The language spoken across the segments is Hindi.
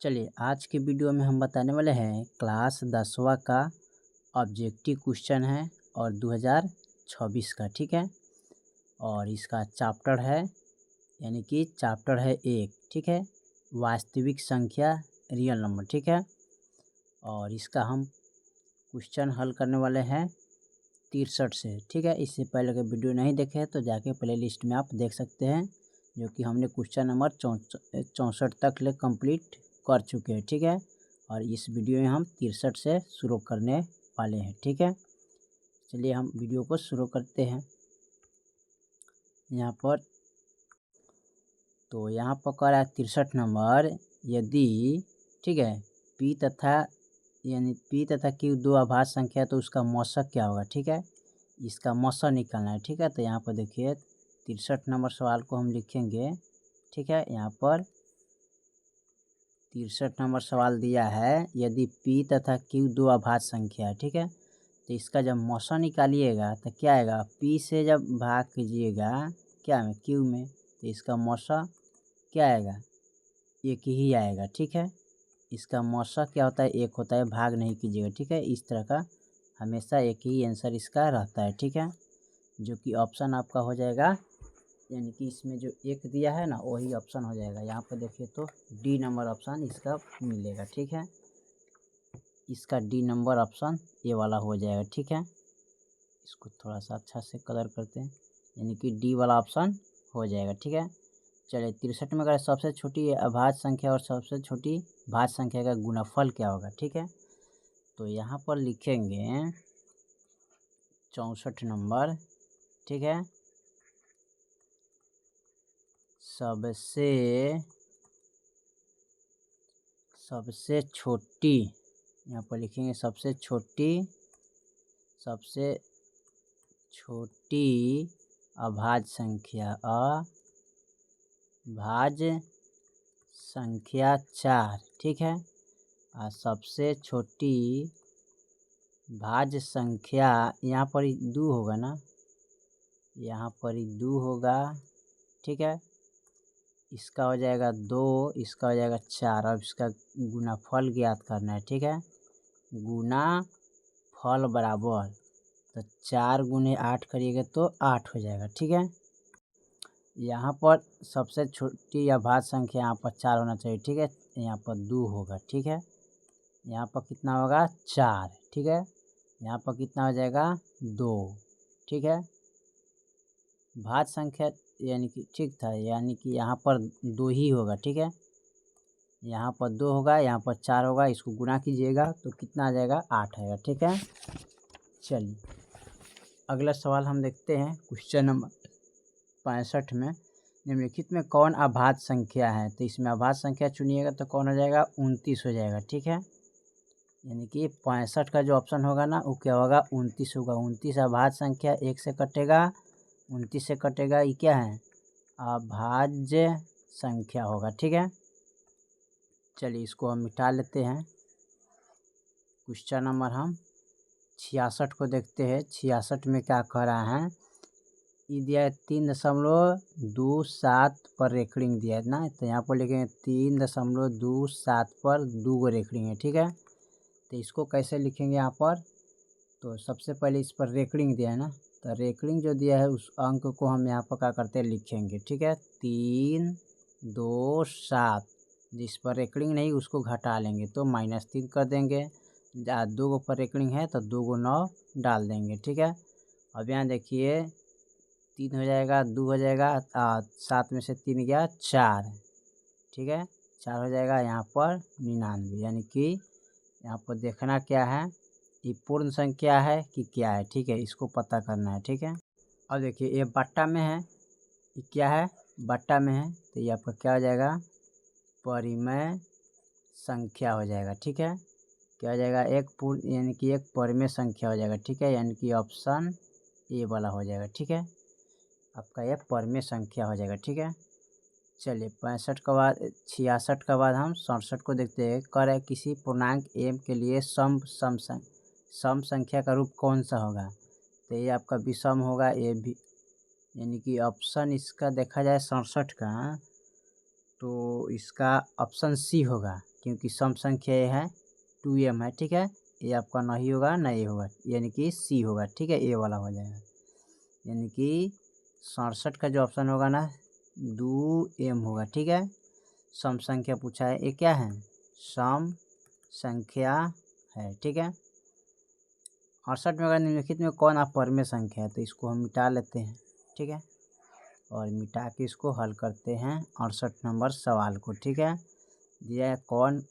चलिए आज के वीडियो में हम बताने वाले हैं क्लास 10वां का ऑब्जेक्टिव क्वेश्चन है और 2026 का, ठीक है। और इसका चैप्टर है यानी कि चैप्टर है 1, ठीक है, वास्तविक संख्या रियल नंबर, ठीक है। और इसका हम क्वेश्चन हल करने वाले हैं 63 से, ठीक है। इससे पहले अगर वीडियो नहीं देखे तो जाके प्ले लिस्ट में आप देख सकते हैं, जो कि हमने क्वेश्चन नंबर 64 तक ले कंप्लीट कर चुके हैं, ठीक है। और इस वीडियो में हम 63 से शुरू करने वाले हैं, ठीक है। चलिए हम वीडियो को शुरू करते हैं। यहाँ पर कर रहा है 63 नंबर, यदि, ठीक है, पी तथा क्यू दो अभाज्य संख्या तो उसका मौसक क्या होगा, ठीक है। इसका मौसक निकालना है, ठीक है। तो यहाँ पर देखिए 63 नंबर सवाल को हम लिखेंगे, ठीक है। यहाँ पर 63 नंबर सवाल दिया है, यदि P तथा Q दो अभाज्य संख्या है, ठीक है। तो इसका जब मौसक निकालिएगा तो क्या आएगा, P से जब भाग कीजिएगा क्या में, Q में, तो इसका मौसक क्या आएगा, एक ही आएगा, ठीक है। इसका मौसक क्या होता है, एक होता है, भाग नहीं कीजिएगा, ठीक है। इस तरह का हमेशा एक ही आंसर इसका रहता है, ठीक है, जो कि ऑप्शन आपका हो जाएगा, यानी कि इसमें जो एक दिया है ना वही ऑप्शन हो जाएगा। यहाँ पर देखिए तो डी नंबर ऑप्शन इसका मिलेगा, ठीक है। इसका डी नंबर ऑप्शन ये वाला हो जाएगा, ठीक है। इसको थोड़ा सा अच्छा से कलर करते हैं, यानी कि डी वाला ऑप्शन हो जाएगा, ठीक है। चलिए 63 में अगर सबसे छोटी अभाज्य संख्या और सबसे छोटी भाज्य संख्या का गुणनफल क्या होगा, ठीक है। तो यहाँ पर लिखेंगे 64 नंबर, ठीक है, सबसे छोटी, यहाँ पर लिखेंगे सबसे छोटी अभाज्य संख्या 4, ठीक है। और सबसे छोटी भाज्य संख्या यहाँ पर 2 होगा ना, यहाँ पर 2 होगा, ठीक है। इसका हो जाएगा 2, इसका हो जाएगा 4। अब इसका गुणनफल ज्ञात करना है, ठीक है। गुणनफल बराबर, तो 4 गुने 8 करिएगा तो 8 हो जाएगा, ठीक है। यहाँ पर सबसे छोटी या भाज्य संख्या यहाँ पर 4 होना चाहिए, ठीक है। यहाँ पर 2 होगा, ठीक है। यहाँ पर कितना होगा, 4, ठीक है। यहाँ पर कितना हो जाएगा, 2, ठीक है। भाज्य संख्या यानी कि ठीक था, यानी कि यहाँ पर 2 ही होगा, ठीक है। यहाँ पर 2 होगा, यहाँ पर 4 होगा, इसको गुणा कीजिएगा तो कितना आ जाएगा, 8 आएगा, ठीक है। चलिए अगला सवाल हम देखते हैं क्वेश्चन नंबर 65 में, निम्नलिखित में कौन अभाज्य संख्या है। तो इसमें अभाज्य संख्या चुनिएगा तो कौन हो जाएगा, 29 हो जाएगा, ठीक है। यानी कि 65 का जो ऑप्शन होगा ना वो क्या होगा, 29 होगा। 29 अभाज्य संख्या, 1 से कटेगा, 29 से कटेगा, ये क्या है, अभाज्य संख्या होगा, ठीक है। चलिए इसको हम मिटा लेते हैं। क्वेश्चन नंबर हम 66 को देखते हैं। 66 में क्या कह रहा है, ये दिया है 3.27 पर रेखड़िंग दिया है ना, तो यहाँ पर लिखेंगे 3.27 पर 2 गो रेखड़िंग है, ठीक है। तो इसको कैसे लिखेंगे यहाँ पर, तो सबसे पहले इस पर रेखड़िंग दिया है ना, तो रेखड़िंग जो दिया है उस अंक को हम यहाँ पर क्या करते हैं, लिखेंगे, ठीक है। 3, 2, 7, जिस पर रेखड़िंग नहीं उसको घटा लेंगे तो -3 कर देंगे। 2 गो पर रेखड़िंग है तो 2 गो 9 डाल देंगे, ठीक है। अब यहाँ देखिए 3 हो जाएगा, 2 हो जाएगा, 7 में से 3 गया 4, ठीक है, 4 हो जाएगा। यहाँ पर 99, यानी कि यहाँ पर देखना क्या है, ये पूर्ण संख्या है कि क्या है, ठीक है, इसको पता करना है, ठीक है। अब देखिए ये बट्टा में है, ये क्या है, बट्टा में है, तो ये आपका क्या हो जाएगा, परिमेय संख्या हो जाएगा, ठीक है। क्या हो जाएगा, एक पूर्ण यानी कि एक परिमेय संख्या हो जाएगा, ठीक है, यानी कि ऑप्शन ए वाला हो जाएगा, ठीक है। आपका यह परिमेय संख्या हो जाएगा, ठीक है। चलिए 65 के बाद 66 के बाद हम 67 को देखते हैं। कर है किसी पूर्णांक m के लिए सम संख्या का रूप कौन सा होगा, तो ये आपका विषम होगा, ये भी, यानी कि ऑप्शन इसका देखा जाए 67 का तो इसका ऑप्शन सी होगा, क्योंकि सम संख्या ये है 2m है, ठीक है। ये आपका नहीं होगा ना ये होगा, यानी कि सी होगा, ठीक है, ए वाला हो जाएगा। यानी कि 67 का जो ऑप्शन होगा ना 2m होगा, ठीक है। सम संख्या पूछा है, ये क्या है, सम संख्या है, ठीक है। 68 में अगर निम्नलिखित में कौन अपरिमेय संख्या है, तो इसको हम मिटा लेते हैं, ठीक है, और मिटा के इसको हल करते हैं 68 नंबर सवाल को, ठीक है। दिया है कौन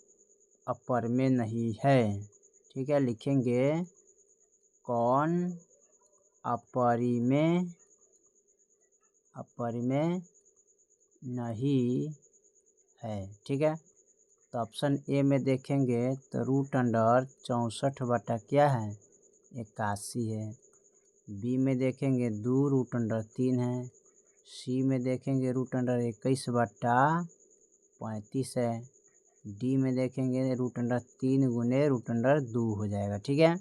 अपरिमेय नहीं है, ठीक है, लिखेंगे कौन अपरिमेय नहीं है, ठीक है। तो ऑप्शन ए में देखेंगे तो √64 बटा क्या है 81 है। बी में देखेंगे 2√3 है। सी में देखेंगे √21 बटा 35 है। डी में देखेंगे √3 गुने √2 हो जाएगा, ठीक है।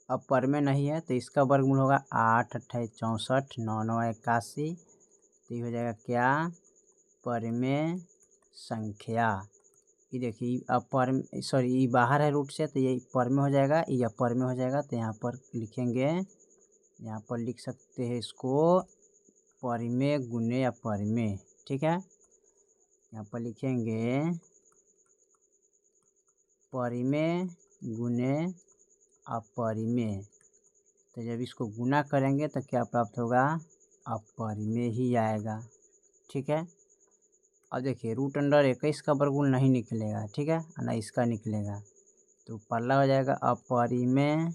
अब परिमेय नहीं है तो इसका वर्गमूल होगा 8 28 64 9 9 81, तो ये हो जाएगा क्या परिमेय संख्या। ये देखिए अब सॉरी ये बाहर है रूट से, तो ये परिमेय हो जाएगा, ये अपरिमेय हो जाएगा। तो यहाँ पर लिखेंगे, यहाँ पर लिख सकते हैं इसको परिमेय गुने अपरिमेय, ठीक है। यहाँ पर लिखेंगे परिमेय गुने अपरिमेय, तो जब इसको गुना करेंगे तो क्या प्राप्त होगा, अपरिमेय ही आएगा, ठीक है। अब देखिए √21 का वर्गमूल नहीं निकलेगा, ठीक है, ना इसका निकलेगा, तो पहला हो जाएगा अपरिमेय,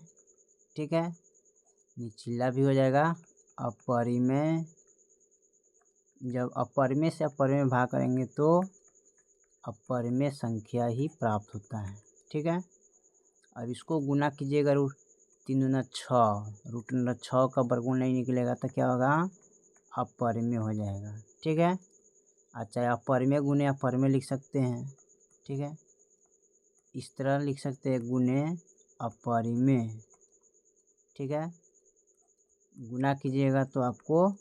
ठीक है, निचला भी हो जाएगा अपरिमेय। जब अपरिमेय से अपरिमेय भाग करेंगे तो अपरिमेय संख्या ही प्राप्त होता है, ठीक है। अब इसको गुना कीजिएगा 3 दूना 6, √6 का वर्गमूल नहीं निकलेगा तो क्या होगा, अपरिमेय हो जाएगा, ठीक है। अच्छा अपरिमेय गुने अपरिमेय लिख सकते हैं, ठीक है, इस तरह लिख सकते हैं गुने अपरिमेय, ठीक है। गुना कीजिएगा तो आपको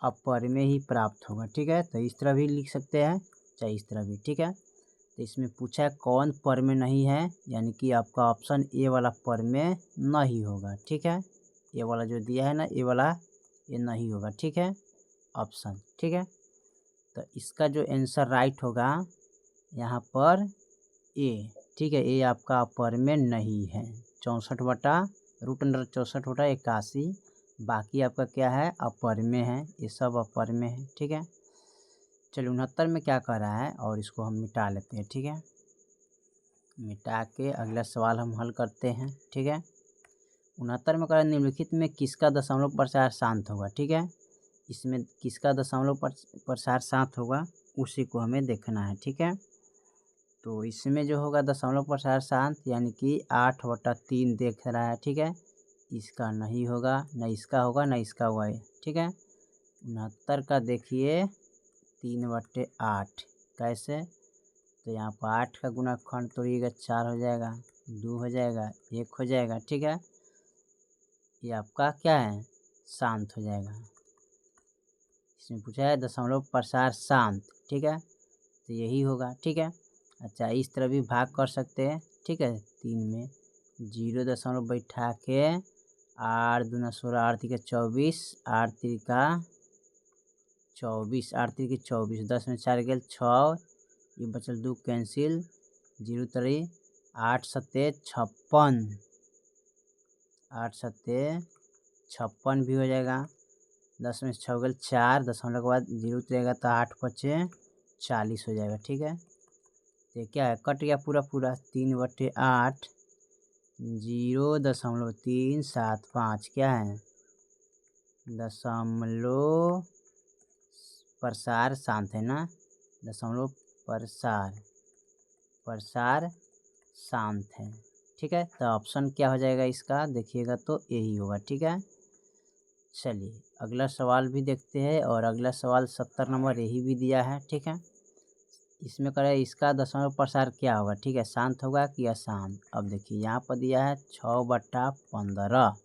अपरिमेय ही प्राप्त होगा, ठीक है। तो इस तरह भी लिख सकते हैं, चाहे इस तरह भी, ठीक है। तो इसमें पूछा है कौन परिमेय नहीं है, यानी कि आपका ऑप्शन ए वाला परिमेय नहीं होगा, ठीक है। ये वाला जो दिया है ना ए वाला, ये नहीं होगा, ठीक है, ऑप्शन, ठीक है। तो इसका जो आंसर राइट होगा यहाँ पर ए, ठीक है, ए आपका अपरिमेय नहीं है। 64 बटा √64 बटा 81, बाकी आपका क्या है अपरिमेय है, ये सब अपरिमेय है, ठीक है। चलिए 69 में क्या कर रहा है और इसको हम मिटा लेते हैं, ठीक है। मिटा के अगला सवाल हम हल करते हैं, ठीक है। 69 में कर निम्नलिखित में किसका दशमलव प्रसार शांत होगा, ठीक है। इसमें किसका दशमलव प्रसार शांत होगा उसी को हमें देखना है, ठीक है। तो इसमें जो होगा दशमलव प्रसार शांत यानी कि 8/3 देख रहा है, ठीक है। इसका नहीं होगा, न इसका होगा न इसका होगा, ठीक है। 69 का देखिए 3/8 कैसे, तो यहाँ पर 8 का गुणनखंड तोड़िएगा 4 हो जाएगा, 2 हो जाएगा, 1 हो जाएगा, ठीक है। ये आपका क्या है शांत हो जाएगा। इसमें पूछा है दशमलव प्रसार शांत, ठीक है, तो यही होगा, ठीक है। अच्छा इस तरह भी भाग कर सकते हैं, ठीक है, 3 में 0 दशमलव बैठा के 8 दूना 16 8 3 24 8 3 24 8 3 24 10 में 4 गेल 6, ये बचल 2 कैंसिल 0 3 8 7 56 8 7 56 भी हो जाएगा। 10 में 6 गेल 4, दशमलव के बाद 0 रहेगा तो 8 5 40 हो जाएगा, ठीक है। तो क्या है कट गया पूरा पूरा, 3/8 0.375 क्या है दशमलव प्रसार शांत है ना, दशमलव प्रसार शांत है, ठीक है। तो ऑप्शन क्या हो जाएगा इसका देखिएगा तो यही होगा, ठीक है। चलिए अगला सवाल भी देखते हैं, और अगला सवाल 70 नंबर यही भी दिया है, ठीक है। इसमें करें इसका दशमलव प्रसार क्या होगा, ठीक है, शांत होगा कि अशांत। अब देखिए यहाँ पर दिया है 6/15,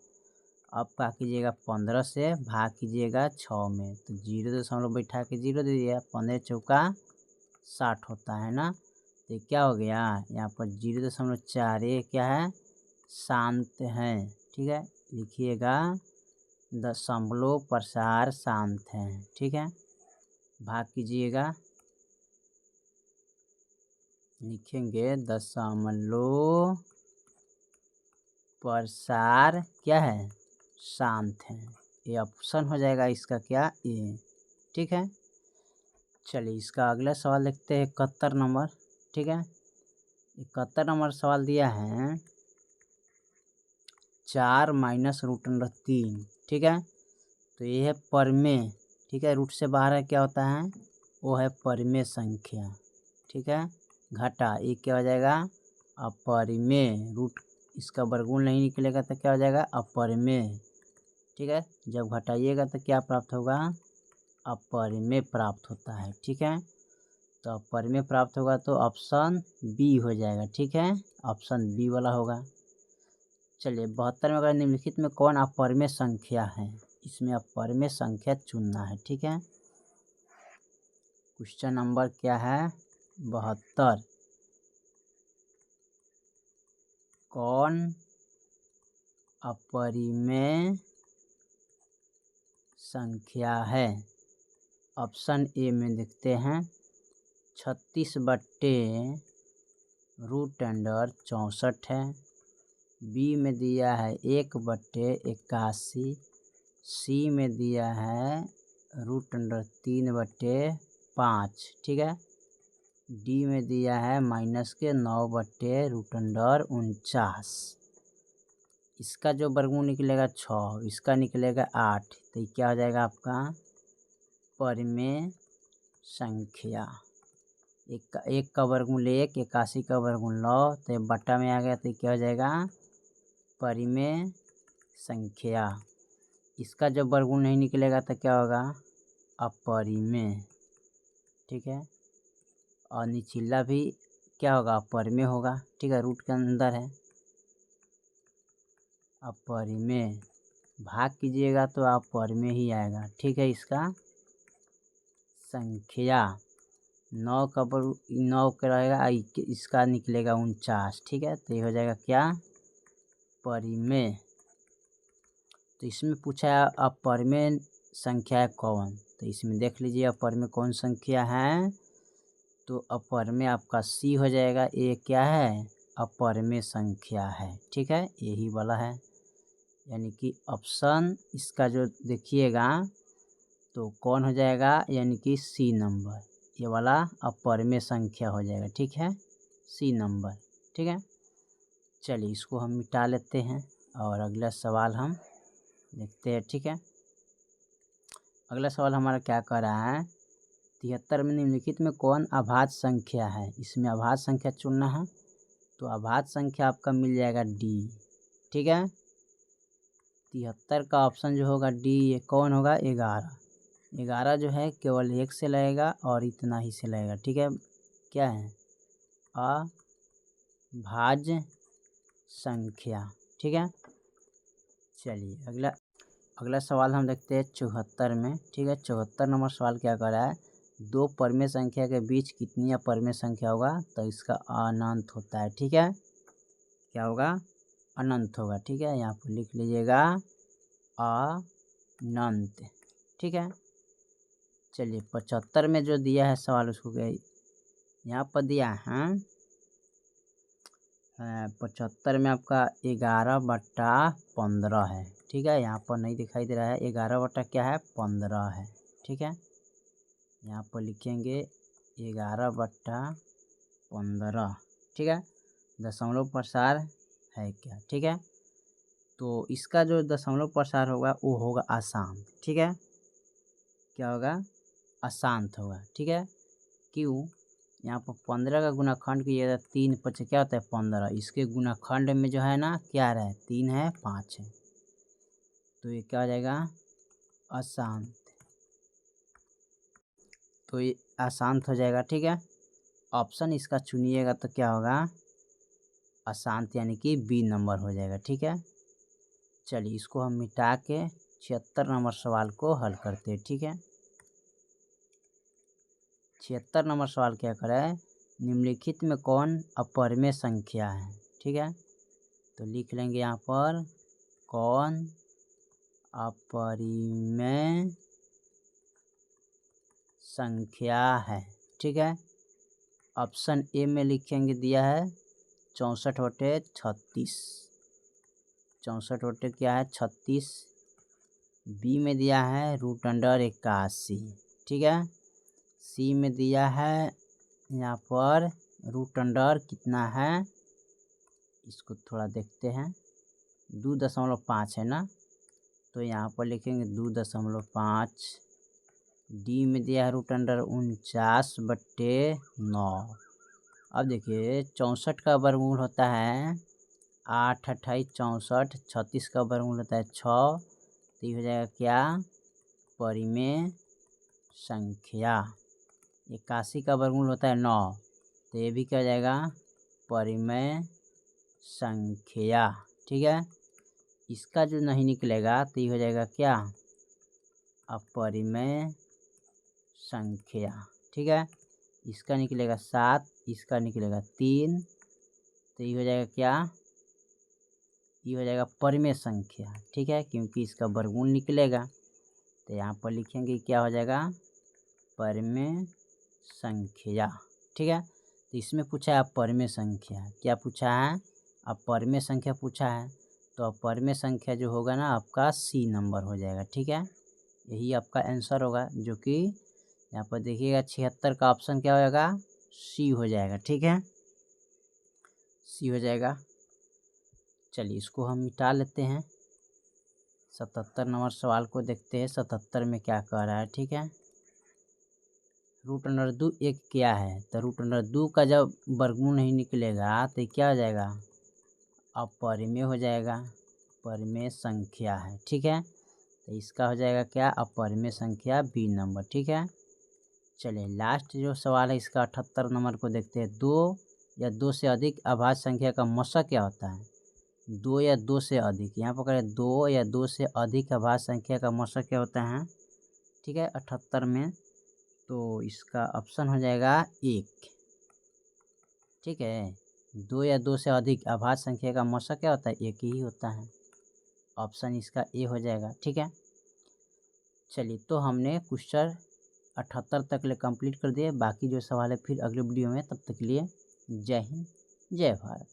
अब क्या कीजिएगा 15 से भाग कीजिएगा 6 में, तो 0 दशमलव बैठा के 0 दे दिया, 15 चौका 60 होता है ना, तो तो क्या हो गया यहाँ पर 0.4 ये क्या है, शांत है। ठीक है, लिखिएगा दशमलव प्रसार शांत है। ठीक है, भाग कीजिएगा, लिखेंगे दशमलव प्रसार क्या है, शांत है। ये ऑप्शन हो जाएगा इसका क्या, ए। ठीक है, चलिए इसका अगला सवाल देखते हैं 71 नंबर। ठीक है, 71 नंबर सवाल दिया है 4 माइनस रूट अंडर 3। ठीक है, तो ये है परमेय। ठीक है, रूट से बाहर है क्या होता है, वो है परमेय संख्या। ठीक है, घटा ये क्या हो जाएगा, अपरिमेय। रूट इसका वर्गमूल नहीं निकलेगा तो क्या हो जाएगा, अपरिमेय। ठीक है, जब घटाइएगा तो क्या प्राप्त होगा, अपरिमेय प्राप्त होता है। ठीक है, तो अपरिमेय प्राप्त होगा तो ऑप्शन बी हो जाएगा। ठीक है, ऑप्शन बी वाला होगा। चलिए 72 में अगर निम्नलिखित में कौन अपरिमेय संख्या है, इसमें अपरिमेय संख्या चुनना है। ठीक है, क्वेश्चन नंबर क्या है 72, कौन अपरिमेय संख्या है। ऑप्शन ए में देखते हैं 36/√64 है। बी में दिया है 1/81। सी में दिया है √3/5। ठीक है, डी में दिया है -9/√49। इसका जो वर्गमूल निकलेगा 6, इसका निकलेगा 8। तो ये क्या हो जाएगा आपका परिमेय संख्या। एक का वर्गमूल 1, 81 का वर्गमूल 9, तो ये बट्टा में आ गया तो क्या हो जाएगा परिमेय संख्या। इसका जब वर्गमूल नहीं निकलेगा तो क्या होगा अपरिमेय। ठीक है, और निचला भी क्या होगा अपरिमेय होगा। ठीक है, रूट के अंदर है अपरिमेय, भाग कीजिएगा तो अपरिमेय ही आएगा। ठीक है, इसका संख्या 9 का 9 का रहेगा, इसका निकलेगा 49। ठीक है, तो ये हो जाएगा क्या परिमेय। तो इसमें पूछा है अपरिमेय संख्या है कौन, तो इसमें देख लीजिए अपरिमेय कौन संख्या है। तो अपरिमेय आपका सी हो जाएगा। ए क्या है अपरिमेय संख्या है। ठीक है, यही वाला है, यानी कि ऑप्शन इसका जो देखिएगा तो कौन हो जाएगा, यानी कि सी नंबर, ये वाला अपरिमेय संख्या हो जाएगा। ठीक है, सी नंबर। ठीक है, चलिए इसको हम मिटा लेते हैं और अगला सवाल हम देखते हैं। ठीक है, अगला सवाल हमारा क्या कह रहा है 73 में निम्नलिखित में कौन अभाज्य संख्या है। इसमें अभाज्य संख्या चुनना है, तो अभाज्य संख्या आपका मिल जाएगा डी। ठीक है, 73 का ऑप्शन जो होगा डी, ये कौन होगा 11। 11 जो है केवल 1 से लगेगा और इतना ही से लगेगा। ठीक है, क्या है अभाज्य संख्या। ठीक है, चलिए अगला सवाल हम देखते हैं 74 में। ठीक है, 74 नंबर सवाल क्या कर रहा है, दो परिमेय संख्या के बीच कितनी अपरिमेय संख्या होगा, तो इसका अनंत होता है। ठीक है, क्या होगा अनंत होगा। ठीक है, यहाँ पर लिख लीजिएगा अनंत। ठीक है, चलिए 75 में जो दिया है सवाल उसको यहाँ पर दिया है 75 में आपका 11/15 है। ठीक है, यहाँ पर नहीं दिखाई दे रहा है 11 बटा क्या है 15 है। ठीक है, यहाँ पर लिखेंगे 11/15। ठीक है, दशमलव प्रसार है क्या। ठीक है, तो इसका जो दशमलव प्रसार होगा वो होगा अशांत। ठीक है, क्या होगा अशांत होगा। ठीक है, क्यों, यहाँ पर 15 का गुणाखंड कीजिएगा 3 5 क्या होता है 15। इसके गुणाखंड में जो है ना क्या है 3 है 5 है, तो ये क्या हो जाएगा अशांत। तो ये अशांत हो जाएगा। ठीक है, ऑप्शन इसका चुनिएगा तो क्या होगा अशांत, यानी कि बी नंबर हो जाएगा। ठीक है, चलिए इसको हम मिटा के 76 नंबर सवाल को हल करते हैं। ठीक है, 76 नंबर सवाल क्या करे, निम्नलिखित में कौन अपरिमेय संख्या है। ठीक है, तो लिख लेंगे यहाँ पर कौन अपरिमेय संख्या है। ठीक है, ऑप्शन ए में लिखेंगे दिया है 64/36, 64 क्या है 36। बी में दिया है √81। ठीक है, सी में दिया है यहाँ पर √ कितना है, इसको थोड़ा देखते हैं, 2.5 है ना, तो यहाँ पर लिखेंगे 2.5। डी में दिया है √49/9। अब देखिए 64 का वर्गमूल होता है 8 28 64, 36 का वर्गमूल होता है 6, तो ये हो जाएगा क्या परिमेय संख्या। 81 का वर्गमूल होता है 9, तो ये भी क्या हो जाएगा परिमेय संख्या। ठीक है, इसका जो नहीं निकलेगा तो ये हो जाएगा क्या अपरिमेय संख्या। ठीक है, इसका निकलेगा 7, इसका निकलेगा 3, तो ये हो जाएगा क्या, ये हो जाएगा परिमेय संख्या। ठीक है, क्योंकि इसका वर्गमूल निकलेगा, तो यहाँ पर लिखेंगे क्या हो जाएगा परिमेय संख्या। ठीक है, तो इसमें पूछा है अपरिमेय संख्या, क्या पूछा है अपरिमेय संख्या पूछा है, तो अपरिमेय संख्या जो होगा ना आपका सी नंबर हो जाएगा। ठीक है, यही आपका आंसर होगा, जो कि यहाँ पर देखिएगा 76 का ऑप्शन क्या होगा सी हो जाएगा। ठीक है, सी हो जाएगा। चलिए इसको हम मिटा लेते हैं। 77 नंबर सवाल को देखते हैं, 77 में क्या कह रहा है। ठीक है, √2 एक क्या है, तो √2 का जब वर्गमूल नहीं निकलेगा तो क्या हो जाएगा अपरिमेय हो जाएगा, परिमेय संख्या है। ठीक है, तो इसका हो जाएगा क्या अपरिमेय संख्या बी नंबर। ठीक है, चलिए लास्ट जो सवाल है इसका 78 नंबर को देखते हैं। 2 या 2 से अधिक अभाज्य संख्या का मशक क्या होता है, 2 या 2 से अधिक, यहाँ पर करें 2 या 2 से अधिक अभाज्य संख्या का मशक क्या होता है। ठीक है, 78 में तो इसका ऑप्शन हो जाएगा 1। ठीक है, 2 या 2 से अधिक अभाज्य संख्या का मशक क्या होता है 1 ही होता है, ऑप्शन इसका ए हो जाएगा। ठीक है, चलिए तो हमने क्वेश्चन 78 तक ले कंप्लीट कर दिए, बाकी जो सवाल है फिर अगले वीडियो में, तब तक के लिए जय हिंद जय भारत।